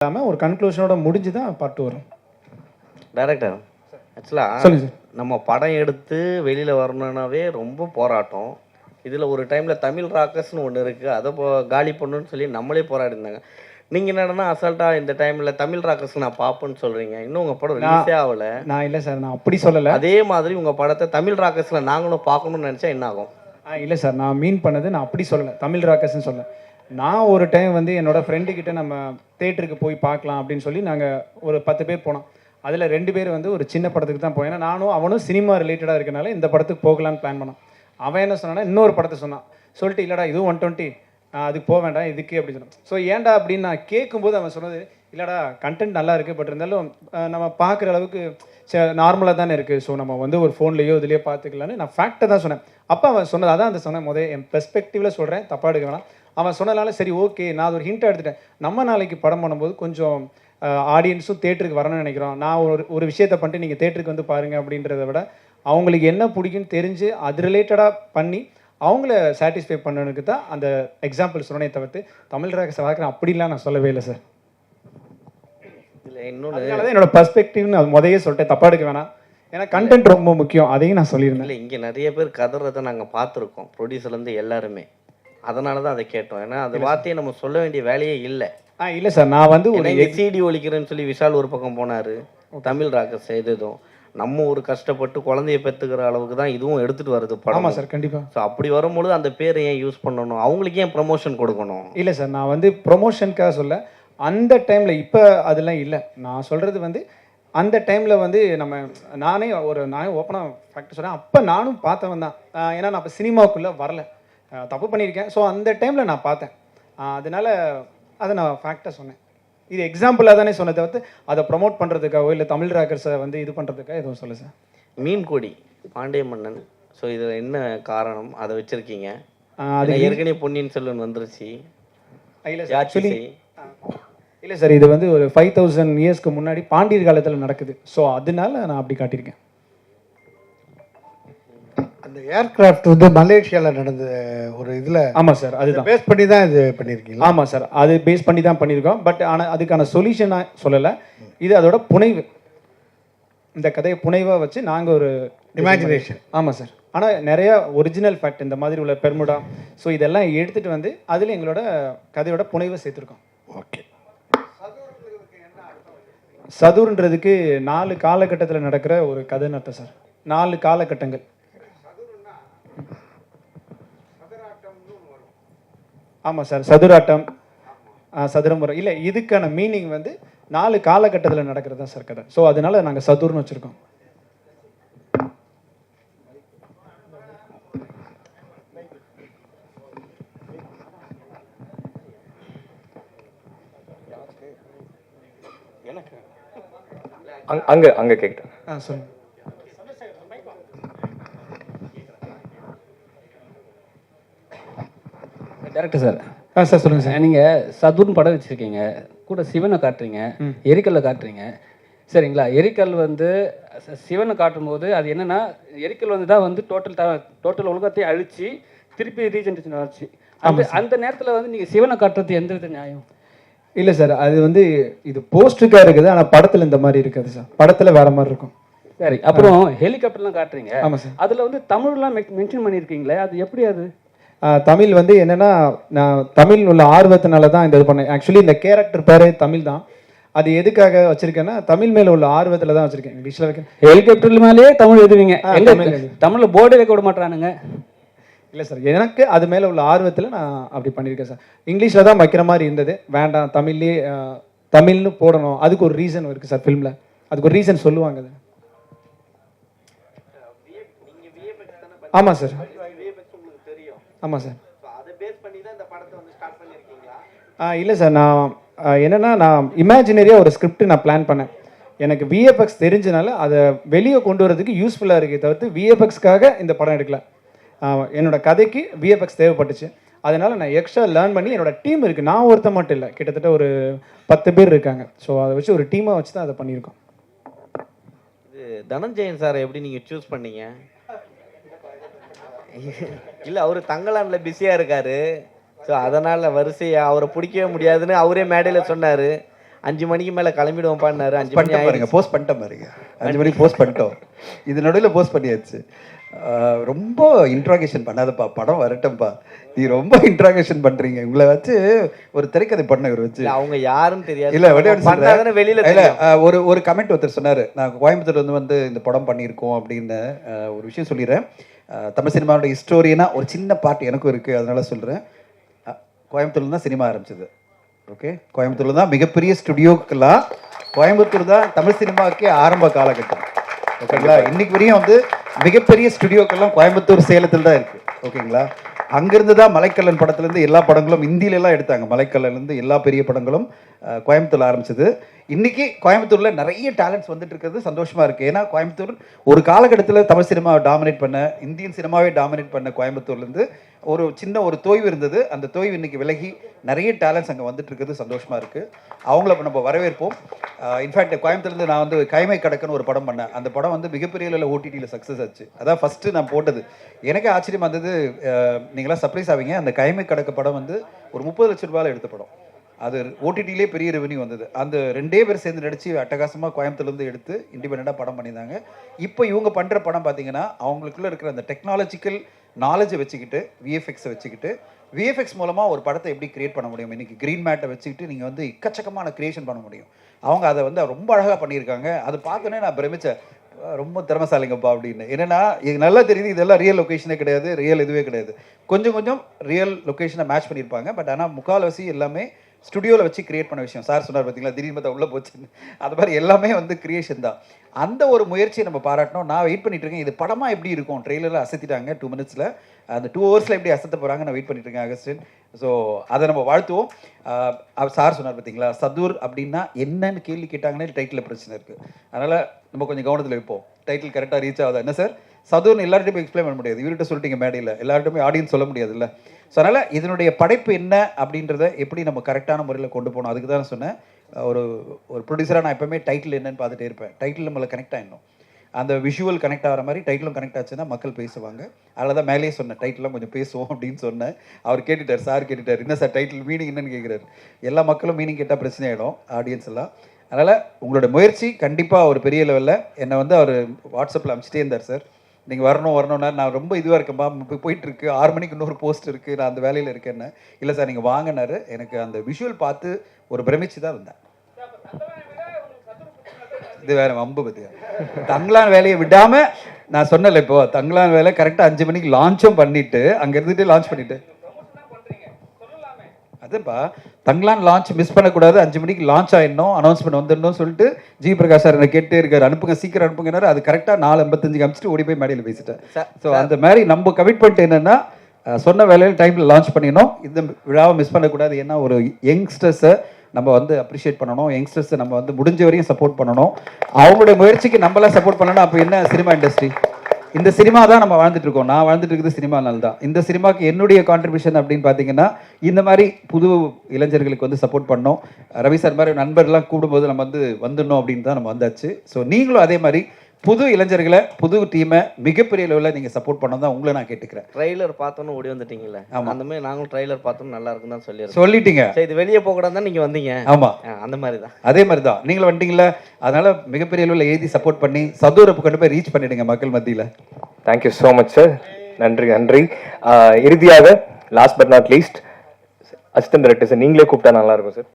இல்லாமல் ஒரு கன்க்ளூஷனோட முடிஞ்சு தான் பாட்டு வரும். டைரக்டர் ஆக்சுவலாக சொல்லுங்க சார். நம்ம படம் எடுத்து வெளியில் வரணுன்னாவே ரொம்ப போராட்டம். இதில் ஒரு டைமில் தமிழ் ராக்கர்ஸ்னு ஒன்று இருக்குது, அதை காலி பண்ணணும்னு சொல்லி நம்மளே போராடிருந்தாங்க. நீங்கள் என்னன்னா அசால்ட்டாக இந்த டைமில் தமிழ் ராக்கர்ஸ் நான் பார்ப்பேன்னு சொல்கிறீங்க. இன்னும் உங்கள் படம் ரிலீஸே ஆகலை. நான் இல்லை சார், நான் அப்படி சொல்லலை. அதே மாதிரி உங்கள் படத்தை தமிழ் ராக்கர்ஸில் நாங்களும் பார்க்கணும்னு நினச்சா என்ன ஆகும்? இல்லை சார், நான் மீன் பண்ணது நான் அப்படி சொல்லலை, தமிழ் ராக்கர்ஸ்ன்னு சொல்லலை. நான் ஒரு டைம் வந்து என்னோடய ஃப்ரெண்டுக்கிட்ட நம்ம தேட்டருக்கு போய் பார்க்கலாம் அப்படின்னு சொல்லி நாங்கள் ஒரு 10 பேர் போனோம். அதில் 2 பேர் வந்து ஒரு சின்ன படத்துக்கு தான் போய், ஏன்னா நானும் அவனும் சினிமா ரிலேட்டடாக இருக்கனால இந்த படத்துக்கு போகலான்னு பிளான் பண்ணோம். அவன் என்ன சொன்னான்னா இன்னொரு படத்தை சொன்னான். சொல்லிட்டு இல்லைடா இதுவும் 120 அதுக்கு போக வேண்டாம் இதுக்கு அப்படி சொன்னான். ஸோ ஏன்டா அப்படின்னு நான் கேட்கும்போது அவன் சொன்னது, இல்லைடா கண்டென்ட் நல்லா இருக்குது, பட் இருந்தாலும் நம்ம பார்க்குற அளவுக்கு நார்மலாக தானே இருக்குது, ஸோ நம்ம வந்து ஒரு ஃபோன்லேயோ இதுலேயோ பார்த்துக்கலான்னு நான் ஃபேக்டை தான் சொன்னேன். அப்போ அவன் சொன்னது அதான் அந்த சொன்னேன், என் பெர்ஸ்பெக்டிவில் சொல்கிறேன், தப்பாக எடுக்க வேணாம். அவன் சொன்னதுனால சரி ஓகே, நான் அது ஒரு ஹிண்ட் எடுத்துட்டேன். நம்ம நாளைக்கு படம் பண்ணும்போது கொஞ்சம் ஆடியன்ஸும் தேட்டருக்கு வரணும்னு நினைக்கிறோம். நான் ஒரு விஷயத்தை பண்ணிட்டு நீங்கள் தேட்டருக்கு வந்து பாருங்கள் அப்படின்றத விட அவங்களுக்கு என்ன பிடிக்குன்னு தெரிஞ்சு அது ரிலேட்டடாக பண்ணி அவங்கள சாட்டிஸ்ஃபை பண்ணனுக்கு தான் அந்த எக்ஸாம்பிள் சொன்னே தவிர்த்து தமிழ் ராக்கர்ஸை பார்க்குறேன் அப்படிலாம் நான் சொல்லவே இல்லை சார். இல்லை இன்னொன்று தான் என்னோட பர்ஸ்பெக்டிவ்னு அது முதையே சொல்லிட்டேன், தப்பாக எடுக்க வேணாம். ஏன்னா கண்டென்ட் ரொம்ப முக்கியம், அதையும் நான் சொல்லியிருந்தேன். இல்லை இங்கே நிறைய பேர் கதறதை நாங்கள் பார்த்துருக்கோம், ப்ரொடியூசர்லேருந்து எல்லாருமே. அதனால தான் அதை கேட்டோம். ஏன்னா அந்த வார்த்தையை நம்ம சொல்ல வேண்டிய வேலையே இல்லை. இல்லை சார், நான் வந்து ஒரு சிடி ஒழிக்கிறேன்னு சொல்லி விஷால் ஒரு பக்கம் போனார், தமிழ் ராக்கர்ஸ் எதுவும் நம்ம ஒரு கஷ்டப்பட்டு குழந்தைய பெற்றுக்கிற அளவுக்கு தான் இதுவும் எடுத்துகிட்டு வருது படம். ஆமாம் சார், கண்டிப்பாக. ஸோ அப்படி வரும்பொழுது அந்த பேரை ஏன் யூஸ் பண்ணணும், அவங்களுக்கு ஏன் ப்ரமோஷன் கொடுக்கணும்? இல்லை சார், நான் வந்து ப்ரொமோஷனுக்காக சொல்ல, அந்த டைமில் இப்போ அதெல்லாம் இல்லை. நான் சொல்கிறது வந்து அந்த டைமில் வந்து நானே ஓப்பனாக ஃபேக்ட் சொல்கிறேன், அப்போ நானும் பார்த்தவன் தான். ஏன்னா நான் அப்போ சினிமாவுக்குள்ளே வரல, தப்பு பண்ணியிருக்கேன். ஸோ அந்த டைமில் நான் பார்த்தேன், அதனால் அதை நான் ஃபேக்டாக சொன்னேன். இது எக்ஸாம்பிளாக தானே சொன்ன தவிர்த்து அதை ப்ரொமோட் பண்ணுறதுக்காகவோ இல்லை தமிழ் ராக்கர்ஸை வந்து இது பண்ணுறதுக்காக எதுவும் சொல்ல சார். மீன் கொடி பாண்டிய மன்னன், ஸோ இதில் என்ன காரணம் அதை வச்சுருக்கீங்க? அது ஏற்கனவே பொன்னியின் செல்வன் வந்துருச்சு. இல்லை சார், ஆக்சுவலி இல்லை சார், இது வந்து ஒரு 5000 இயர்ஸ்க்கு முன்னாடி பாண்டியர் காலத்தில் நடக்குது. ஸோ அதனால நான் அப்படி காட்டியிருக்கேன். அந்த ஏர்கிராஃப்ட் வந்து மலேசியாவில் நடந்த ஒரு இதில். ஆமாம் சார், அதுதான் பேஸ் பண்ணி தான் இது பண்ணியிருக்கீங்க. ஆமாம் சார், அது பேஸ் பண்ணி தான் பண்ணியிருக்கோம். பட் ஆனால் அதுக்கான சொல்யூஷனாக சொல்லலை, இது அதோட புனைவு. இந்த கதையை புனைவாக வச்சு நாங்கள் ஒரு இமேஜினேஷன். ஆமாம் சார், ஆனால் நிறையா ஒரிஜினல் ஃபேக்ட் இந்த மாதிரி உள்ள பெர்முடா, ஸோ இதெல்லாம் எடுத்துகிட்டு வந்து அதில் எங்களோட கதையோட புனைவை சேர்த்துருக்கோம். ஓகே. சதுர்ன்றதுக்கு 4 காலகட்டத்தில் நடக்கிற ஒரு கதைன்னு அர்த்தம் சார். 4 காலகட்டங்கள். ஆமாம் சார், சதுராட்டம், சதுரமுறை. இல்லை, இதுக்கான மீனிங் வந்து 4 காலகட்டத்தில் நடக்கிறது தான் சார் கதை. ஸோ அதனால நாங்கள் சதுர்னு வச்சுருக்கோம். அங்கே அங்கே கேட்டேன். சொல்லுங்க. Director sir. சார் சொல்லுங்கள் சார். நீங்கள் சதுர்னு படம் வச்சுருக்கீங்க, கூட சிவனை காட்டுறீங்க, எரிக்கல்லை காட்டுறீங்க, சரிங்களா? எரிக்கல் வந்து சிவனை காட்டும்போது அது என்னென்னா, எரிக்கல் வந்து தான் வந்து டோட்டல் உலகத்தையும் அழித்து திருப்பி ரீஜென்ரேஷன் ஆச்சு. அந்த நேரத்தில் வந்து நீங்கள் சிவனை காட்டுறது எந்த வித நியாயம்? இல்லை சார், அது வந்து இது போஸ்டருக்காக இருக்குது, ஆனால் படத்தில் இந்த மாதிரி இருக்காது சார். படத்தில் வேற மாதிரி இருக்கும். சரி, அப்புறம் ஹெலிகாப்டர்லாம் காட்டுறீங்க. ஆமாம் சார். அதில் வந்து தமிழ்லாம் மென்ஷன் பண்ணியிருக்கீங்களே, அது எப்படி? அது தமிழ் வந்து என்னென்னா, நான் தமிழ் உள்ள ஆர்வத்தினால தான் இந்த இது பண்ணேன். ஆக்சுவலி இந்த கேரக்டர் பேரே தமிழ் தான். அது எதுக்காக வச்சிருக்கேன்னா, தமிழ் மேலே உள்ள ஆர்வத்தில் தான் வச்சிருக்கேன். இங்கிலீஷில் வைக்க ஹெலிகாப்டர் மேலேயே தமிழ் எழுதுவீங்க, தமிழில் போர்டு வைக்க விட மாட்டானுங்க. இல்லை சார், எனக்கு அது மேலே உள்ள ஆர்வத்தில் நான் அப்படி பண்ணியிருக்கேன் சார். இங்கிலீஷில் தான் வைக்கிற மாதிரி இருந்தது, வேண்டாம் தமிழ்லேயே தமிழ்னு போடணும். அதுக்கு ஒரு ரீசன் இருக்குது சார் ஃபிலிமில், அதுக்கு ஒரு ரீசன் சொல்லுவாங்க. அது ஆமாம் சார். ஆமாம் சார். இல்லை சார், நான் என்னென்னா, நான் இமேஜினரியாக ஒரு ஸ்கிரிப்ட் நான் பிளான் பண்ணேன். எனக்கு விஎஃப்எக்ஸ் தெரிஞ்சனால அதை வெளியே கொண்டு வரதுக்கு யூஸ்ஃபுல்லாக இருக்கே தவிர்த்து விஎஃப்எக்ஸ்க்காக இந்த படம் எடுக்கல. என்னோடய கதைக்கு விஎஃப்எக்ஸ் தேவைப்பட்டுச்சு, அதனால் நான் எக்ஸ்ட்ரா லேர்ன் பண்ணி என்னோட டீம் இருக்குது. நான் ஒருத்த மட்டும் இல்லை, கிட்டத்தட்ட ஒரு 10 பேர் இருக்காங்க. ஸோ அதை வச்சு ஒரு டீமாக வச்சு தான் அதை பண்ணியிருக்கோம். இது தனஞ்சயன் சார் எப்படி நீங்கள் சூஸ் பண்ணீங்க? இல்லை, அவர் தங்கலானில் பிஸியாக இருக்கார், ஸோ அதனால் வரிசையாக அவரை பிடிக்கவே முடியாதுன்னு அவரே மேடையில் சொன்னார். 5 மணிக்கு மேலே கிளம்பிடுவோம்ப்பான்னாரு. 5 மணி பண்ணிட்டேன் பாருங்க, ஆயிடுச்சு. போஸ்ட் பண்ணிட்டேன் பாருங்க. 5 மணிக்கு போஸ்ட் பண்ணிட்டோம். இது நடுவில் போஸ்ட் பண்ணியாச்சு. ரொம்ப இன்ட்ராகேஷன் பண்ணாதப்பா, படம் வரட்டும்ப்பா. நீ ரொம்ப இன்ட்ராகேஷன் பண்றீங்க. உங்களை வச்சு ஒரு திரைக்கதை பண்ண இவர் வச்சு. இல்ல, அவங்க யாருன்னு தெரியாது. இல்ல பண்ணாதானே வெளியில இல்ல தெரியும். ஒரு கமெண்ட் ஒருத்தர் சொன்னாரு, நான் கோயம்புத்தூர்ல வந்து இந்த படம் பண்ணியிருக்கோம் அப்படின்னு. ஒரு விஷயம் சொல்லிடுறேன். தமிழ் சினிமாவோட ஹிஸ்டோரியனா ஒரு சின்ன பார்ட் எனக்கும் இருக்கு, அதனால சொல்றேன். கோயம்புத்தூர்ல தான் சினிமா ஆரம்பிச்சது. ஓகே, கோயம்புத்தூர்ல தான் மிகப்பெரிய ஸ்டுடியோக்கெல்லாம் கோயம்புத்தூர் தான் தமிழ் சினிமாவுக்கே ஆரம்ப காலகட்டம். ஓகேங்களா, இன்னைக்கு வரையும் வந்து மிகப்பெரிய ஸ்டுடியோக்கெல்லாம் கோயம்புத்தூர் சேலத்தில் தான் இருக்கு. ஓகேங்களா, அங்கிருந்து தான் மலைக்கல்லன் படத்துலேருந்து எல்லா படங்களும் இந்தியில எல்லாம் எடுத்தாங்க. மலைக்கல்லன்லேருந்து எல்லா பெரிய படங்களும் கோயம்புத்தூர்ல ஆரம்பிச்சது. இன்னைக்கு கோயம்புத்தூர்ல நிறைய டேலண்ட்ஸ் வந்துட்டு இருக்கிறது சந்தோஷமா இருக்கு. ஏன்னா கோயம்புத்தூர் ஒரு காலகட்டத்தில் தமிழ் சினிமாவை டாமினேட் பண்ண, இந்தியன் சினிமாவே டாமினேட் பண்ண கோயம்புத்தூர்லேருந்து ஒரு சின்ன ஒரு தொய்வு இருந்தது. அந்த தொய்வு இன்னைக்கு விலகி நிறைய டேலண்ட்ஸ் அங்கே வந்துட்டு இருக்கிறது சந்தோஷமா இருக்கு. அவங்கள நம்ம வரவேற்போம். இன்ஃபேக்ட் கோயம்புத்தூர்லேருந்து நான் வந்து கைமை கடக்குன்னு ஒரு படம் பண்ணேன். அந்த படம் வந்து மிகப்பெரிய அளவில் ஓடிடியில் சக்ஸஸ் ஆச்சு. அதான் ஃபர்ஸ்ட் நான் போட்டது. எனக்கு ஆச்சரியமா இருந்தது. நீங்களாம் சர்ப்ரைஸ் ஆவீங்க. அந்த கைமை கடக்க படம் வந்து ஒரு 30 லட்சம் ரூபாயில் எடுத்த படம். அது ஓடிடிலே பெரிய ரெவன்யூ வந்தது. அந்த 2 பேர் சேர்ந்து நடிச்சு அட்டகாசமாக கோயம்புத்தூர்லேருந்து எடுத்து இண்டிபெண்டாக படம் பண்ணியிருந்தாங்க. இப்போ இவங்க பண்ணுற படம் பார்த்தீங்கன்னா அவங்களுக்குள்ள இருக்கிற அந்த டெக்னாலஜிக்கல் நாலேஜை வச்சுக்கிட்டு, விஎஃப்எக்ஸை வச்சுக்கிட்டு, விஎஃப்எக்ஸ் மூலமாக ஒரு படத்தை எப்படி கிரியேட் பண்ண முடியும். இன்னைக்கு க்ரீன் மேட்டை வச்சுக்கிட்டு நீங்கள் வந்து எக்கச்சக்கமான கிரியேஷன் பண்ண முடியும். அவங்க அதை வந்து ரொம்ப அழகாக பண்ணியிருக்காங்க. அதை பார்த்தோன்னே நான் பிரமிச்சேன், ரொம்ப திறமைசாலிங்கப்பா அப்படின்னு. என்னன்னா இது நல்லா தெரியுது, இதெல்லாம் ரியல் லொக்கேஷனே கிடையாது, ரியல் இதுவே கிடையாது. கொஞ்சம் கொஞ்சம் ரியல் லொக்கேஷனை மேட்ச் பண்ணியிருப்பாங்க. பட் ஆனால் முக்கால்வாசி எல்லாமே ஸ்டுடியோவில் வச்சு கிரியேட் பண்ண விஷயம். சார் சொன்னார் பார்த்தீங்களா, திடீர்னு பார்த்தா உள்ளே போச்சுன்னு. அது மாதிரி எல்லாமே வந்து கிரியேஷன் தான். அந்த ஒரு முயற்சியை நம்ம பாராட்டணும். நான் வெயிட் பண்ணிட்டு இருக்கேன், இது படமாக எப்படி இருக்கும். ட்ரெய்லரில் அசத்திட்டாங்க 2 மினிட்ஸில். அந்த 2 ஹவர்ஸில் எப்படி அசத்த போகிறாங்க நான் வெயிட் பண்ணிட்டு இருக்கேன் அகஸ்டின். ஸோ அதை நம்ம வாழ்த்துவோம். சார் சொன்னார் பார்த்தீங்களா, சதுர் அப்படின்னா என்னன்னு கேள்வி கேட்டாங்கன்னே டைட்டில் பிரச்சனை இருக்குது. அதனால் நம்ம கொஞ்சம் கவனத்தில் வைப்போம். டைட்டில் கரெக்டாக ரீச் ஆகுதா என்ன சார்? சதுர்னு எல்லார்ட்டையும் போய் எக்ஸ்பிளைன் பண்ண முடியாது. இவர்கிட்ட சொல்லிட்டீங்க மேடையில், எல்லார்ட்டையுமே ஆடியன்ஸ் சொல்ல முடியாது இல்லை. ஸோ அதனால் இதனுடைய படைப்பு என்ன அப்படின்றத எப்படி நம்ம கரெக்டான முறையில் கொண்டு போகணும். அதுக்கு தான் சொன்னேன். ஒரு ப்ரொடியூசராக நான் எப்போவுமே டைட்டில் என்னன்னு பார்த்துட்டே இருப்பேன். டைட்டில் நம்மளை கனெக்ட் ஆகிடணும். அந்த விஷுவல் கனெக்ட் ஆகிற மாதிரி டைட்டிலும் கனெக்ட் ஆச்சுன்னா மக்கள் பேசுவாங்க. அதில் தான் மேலேயே சொன்னேன், டைட்டிலாம் கொஞ்சம் பேசுவோம் அப்படின்னு சொன்னேன். அவர் கேட்டுட்டார், சார் கேட்டுட்டார், என்ன சார் டைட்டில் மீனிங் என்னன்னு கேட்குறாரு. எல்லா மக்களும் மீனிங் கேட்டால் பிரச்சனை ஆகிடும் ஆடியன்ஸ் எல்லாம். அதனால் உங்களோட முயற்சி கண்டிப்பாக ஒரு பெரிய லெவலில். என்னை வந்து அவர் வாட்ஸ்அப்பில் அனுப்பிச்சிட்டே இருந்தார், சார் நீங்கள் வரணும்னா நான் ரொம்ப இதுவாக இருக்கேன்பா, போயிட்டுருக்கு, 6 மணிக்கு இன்னொரு போஸ்ட் இருக்குது, நான் அந்த வேலையில் இருக்கேன்னு. இல்லை சார் நீங்கள் வாங்கினாரு. எனக்கு அந்த விஷுவல் பார்த்து ஒரு பிரமிச்சு தான் இருந்தேன். இது வேற வம்பு பத்தியா. தங்கலான் வேலையை விடாம நான் சொன்னல, இப்போ தங்கலான் வேலை கரெக்டா 5 மணிக்கு லான்ச்சும் பண்ணிட்டு அங்க இருந்துட்டு லான்ச் பண்ணிட்டு, அதுப்பா தங்கலான் லான்ச் மிஸ் பண்ணக்கூடாது. 5 மணிக்கு லான்ச் ஆயிடணும், அனௌன்ஸ்மெண்ட் வந்துடணும் சொல்லிட்டு ஜி பிரகாஷ் சார் என்ன கேட்டே இருக்காரு, அனுப்புங்க சீக்கிரம் அனுப்புங்கன்னாரு. அது கரெக்டா 4:55 அமிச்சிட்டு ஓடி போய் மேடையில் பேசிட்டேன். ஸோ அந்த மாதிரி நம்ம கமிட்மெண்ட் என்னன்னா, சொன்ன வேலையில் டைமில் லான்ச் பண்ணிடணும். இந்த விழாவை மிஸ் பண்ணக்கூடாது. ஏன்னா ஒரு யங்ஸ்டர்ஸை நம்ம வந்து அப்ரிஷியேட் பண்ணணும். யங்ஸ்டர்ஸை நம்ம வந்து முடிஞ்ச வரையும் சப்போர்ட் பண்ணணும். அவங்களுடைய முயற்சிக்கு நம்மளாம் சப்போர்ட் பண்ணணும். அப்போ என்ன சினிமா இண்டஸ்ட்ரி, இந்த சினிமா தான் நம்ம வாழ்ந்துட்டு இருக்கோம். நான் வாழ்ந்துட்டு இருக்குது சினிமானால தான். இந்த சினிமாக்கு என்னுடைய கான்ட்ரிபியூஷன் அப்படின்னு பார்த்தீங்கன்னா, இந்த மாதிரி புது இளைஞர்களுக்கு வந்து சப்போர்ட் பண்ணோம். ரவி சார் மாதிரி நண்பர்லாம் கூடும்போது நம்ம வந்து வந்துடணும் அப்படின்னு தான் நம்ம வந்தாச்சு. ஸோ நீங்களும் அதே மாதிரி புது இளைஞர்களை, புது டீமை மிகப்பெரிய லெவலில் நீங்கள் சப்போர்ட் பண்ண தான் உங்களை நான் கேட்டுக்கிறேன். ட்ரைலர் பார்த்தோன்னு ஓடி வந்துட்டீங்களே, அந்த மாதிரி நாங்களும் ட்ரைலர் பார்த்தோம் நல்லா இருக்குன்னு தான் சொல்லிட்டீங்க. சரி, இது வெளியே போகக்கூடாது தான் நீங்கள் வந்தீங்க. ஆமாம், அந்த மாதிரி தான். அதே மாதிரி தான் நீங்களும் வந்துட்டீங்களா. அதனால மிகப்பெரிய அளவில் எழுதி சப்போர்ட் பண்ணி சதுரப்பு கொண்டு போய் ரீச் பண்ணிடுங்க மக்கள் மத்தியில். Thank you so much sir. நன்றி நன்றி. இறுதியாக last but not least, assistant director sir நீங்களே கூப்பிட்டா நல்லா இருக்கும் சார்.